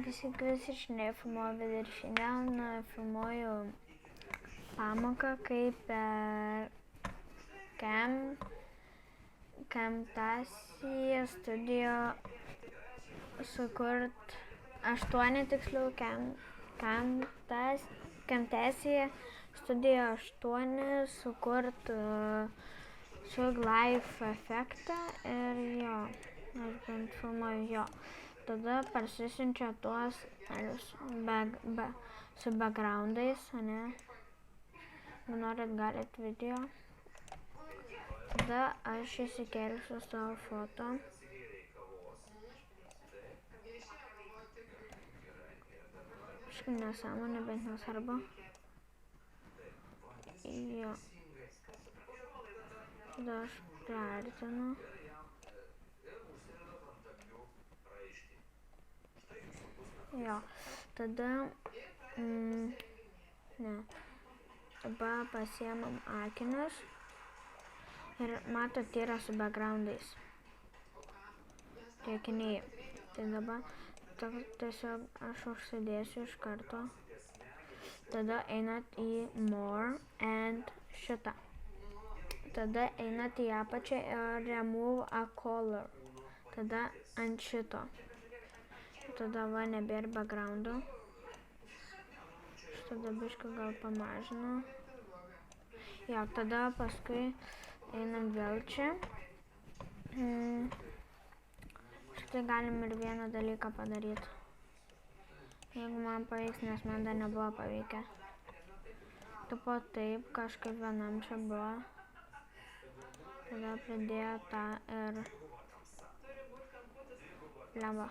visiškai nefilmuoju viršinę, filmuoju pamoką, kaip per Camtasia Studio sukurt 8 tiksliau Camtasia Studio 8 sukurt Swag Life efektą ir jo, aš bent filmuoju jo. Tada parsisiunčia tuos su backgroundais, ane? Jeigu norit, galit video. Tada aš įsikelsiu savo foto. Kažkaip nesąmonė, bent nesvarbu. Jo. Tada aš priartinu. Jo. Tada pasiemam akinius. Ir matot, yra su backgroundais. Tie akiniai. Tai dabar tiesiog aš užsidėsiu iš karto. Tada einat į More and šitą. Tada einat į apačią ir Remove a Color. Tada ant šito. Tada va nebėra backgroundų. Tada biškai gal pamažinu. Jo, tada paskui einam vėl čia. Štai galim ir vieną dalyką padaryti. Jeigu man pavyks, nes man dar nebuvo pavykę. Tipo taip, kažkaip vienam čia buvo. Tada pridėjo tą ir lemba.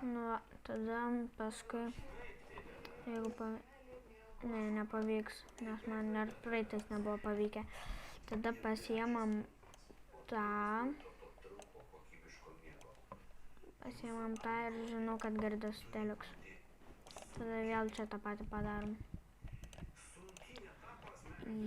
Nu, tada paskui, jeigu nepavyks, nes man dar praeitais nebuvo pavykę, tada pasiemam tą ir žinau, kad girdės teliks. Tada vėl čia tą patį padarom.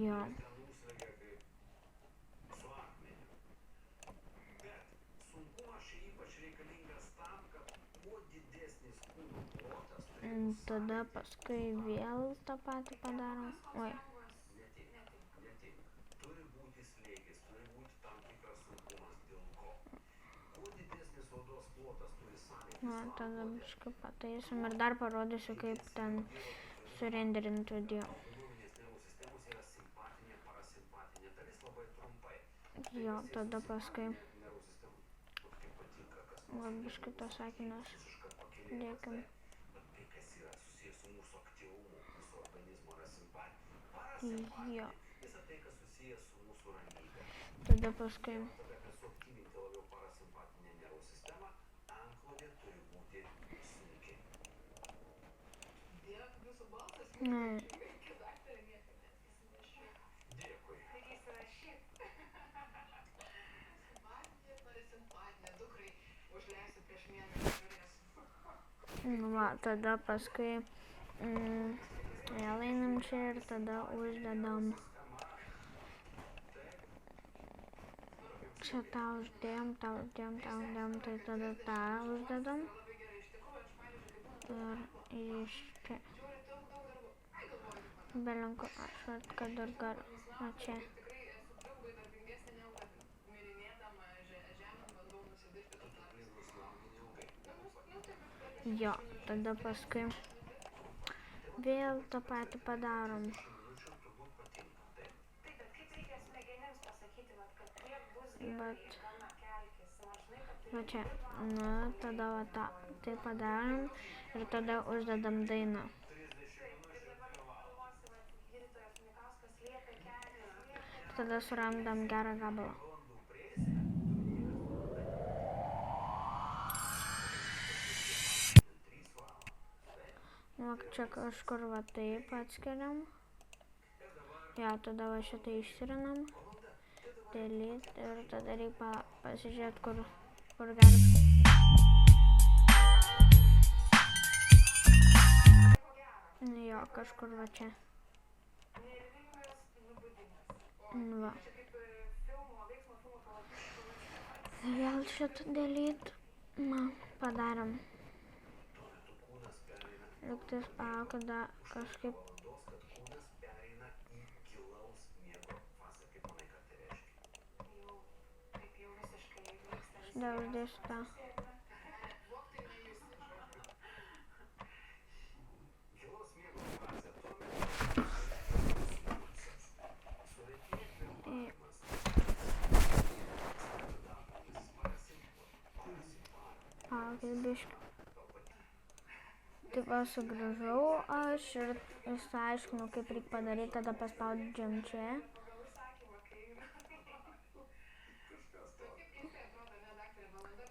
Jo. Tada paskui vėl tą patį padarom. Oi. Na, tada biškai pataisom ir dar parodysiu, kaip ten surenderinti video. Jo, tada paskui biškai tos sakinius dėkim. Jo. Tada paskui va, tada paskui vėl einam čia ir tada uždedam. Čia tą uždėjom, tai tada tą uždedam. Ir iš čia. Belenku, aš kad ir galiu. O čia. Jo, tada paskui vėl tą patį padarom. Bet va čia, na, tada va tą, tai padarom ir tada uždedam dainą. Tada surandam gerą gabalą. Nu, čia kažkur va taip atskiriam. Jo, tada va šitą išsirinam. Delete ir tada reikia pasižiūrėti, kur gali. Jo, kažkur va čia. Va. Vėl šitą dalyt. Padarėm. Lygtais kada kažkaip. Dar uždėsiu tą. Biškį. Taip sugrįžau aš ir išsiaiškinau, kaip reikia padaryti, tada paspaudžiam čia.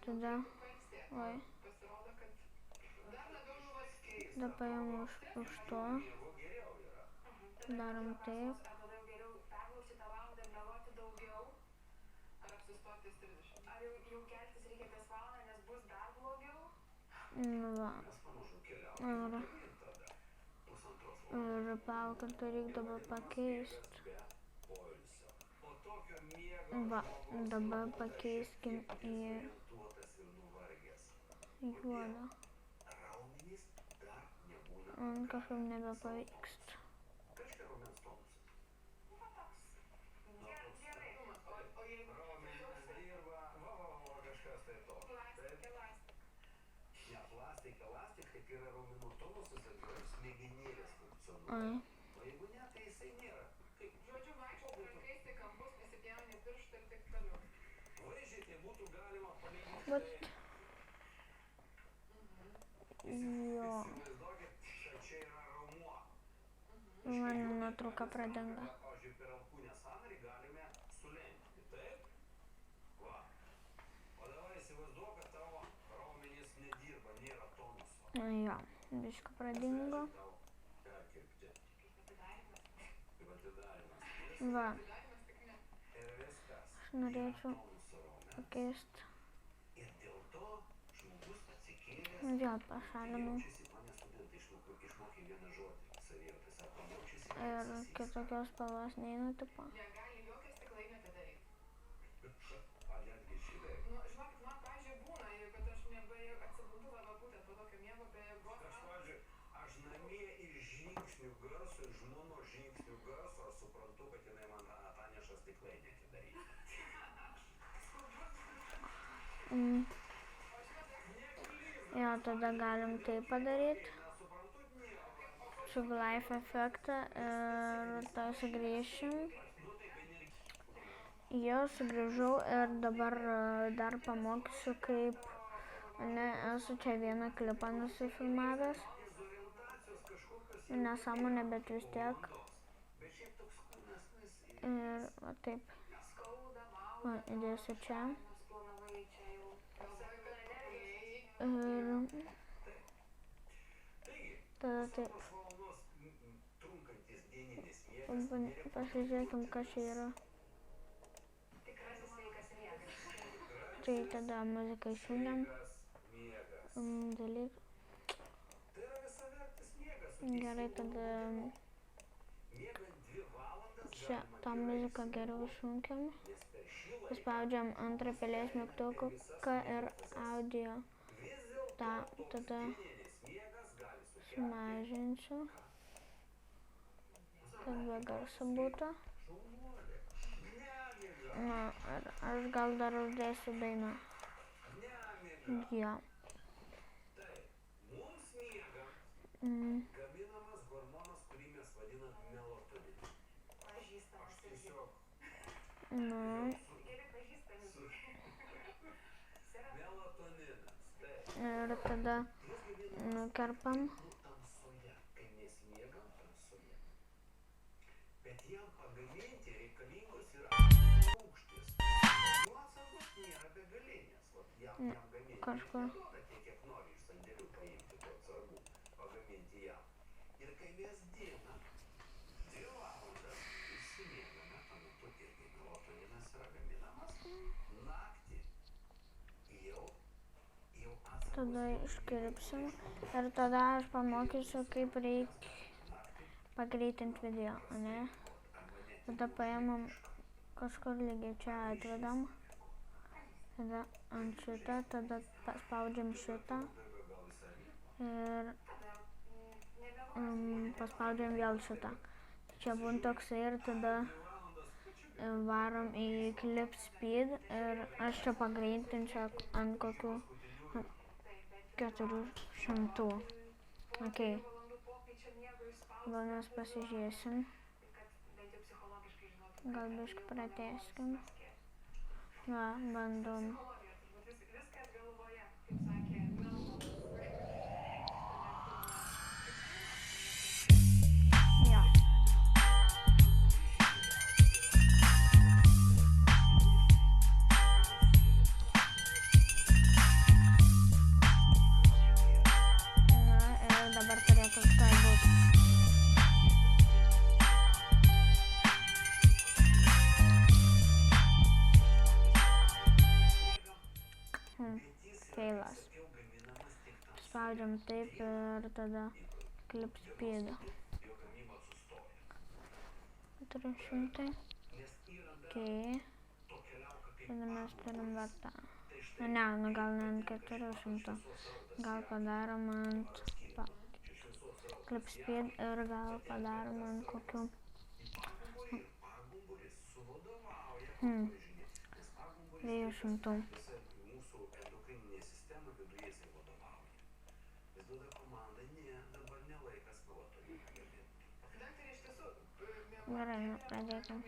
Tada, tada paėmu už to. Darom taip. Va. Ir palaukit, tai reikia dabar pakeist. Va, dabar pakeiskim į juodą. Kažkaip nebepavykst. Bet jo. Mano nuotrauka pradingo. Jo, biškį pradingo. Va. Aš norėčiau pakeisti. Vėl pašalinau. Ir kitokios spalvos neina tipo. Jo, tada galim tai padaryti. Su life efektą ir tą sugrįšim. Jo, sugrįžau ir dabar dar pamokysiu, kaip esu čia vieną klipą nusifilmavęs. Nesąmonė, bet vis tiek. Ir va taip. Va, įdėsiu čia. Ir tada taip. Pasižiūrėkim, kas čia yra. Tai tada muziką išjungiam. Dalyk. Gerai, tada čia tą muziką geriau išjungiam. Paspaudžiam antrą pelės mygtuką ir audio. Tada sumažinsiu. Kad be garso būtų. Na, aš gal dar uždėsiu dainą. Jo. Gaminamas hormonas, kurį mes vadinam melatoninu. Aš tiesiog... Melatoninas, taip. Ir tada nukerpam. Tamsoje, kai mes miegam tamsoje. Bet jam pagaminti reikalingos yra rūgštys. Jų atsargos nėra begalinės. Jam gaminti neduoda tiek, kiek nori iš sandėlių paimti tų atsargų, pagaminti jam. Ir kai mes dieną 2 valandas išsimiegame, tuo metu irgi melatoninas yra gaminamas, naktį jau atsargos. Tada iškirpsim ir tada aš pamokysiu, kaip reikia pagreitinti video, ne? Tada paėmam kažkur lygiai čia atvedam. Tada ant šitą, tada paspaudžiam šitą. Ir paspaudžiam vėl šitą. Čia būna toksai ir tada varom į Clip Speed ir aš čia pagreitinčiau ant kokių 400. Ok. Gal mes pasižiūrėsim. Gal biškį pratęskim. Va, bandom. Jo. Na ir dabar turėtų tai būti. Feilas. Spaudžiam taip ir tada Clip Speed. 400. Ok. Tada mes turim vartą. Ne, gal ne ant 400. Gal padarom ant Clip Speed ir gal padarom ant kokių 200. Gerai, pradėkim.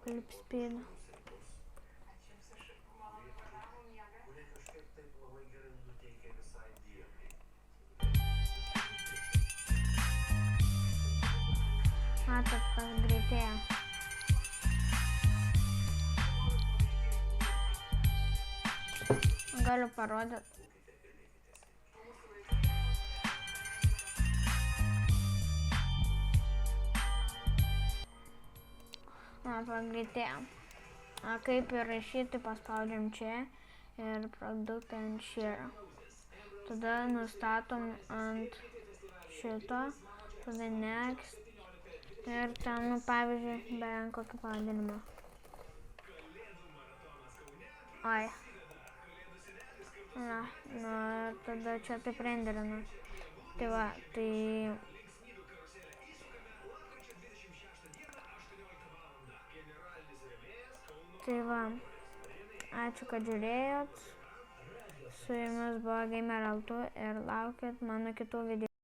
Clip Speed. Matot, pagreitėjo. Galiu parodyti. Pagreitėjo. Kaip ir rašyti, paspaudžiam čia ir produktą ant share. Tada nustatom ant šito, tada next ir ten, pavyzdžiui, be kokį pavadinimą. Oi. Na, ir tada čia taip renderinu. Tai va, Tai va, ačiū, kad žiūrėjot. Su jumis buvo Gamer LT ir laukit mano kitų video.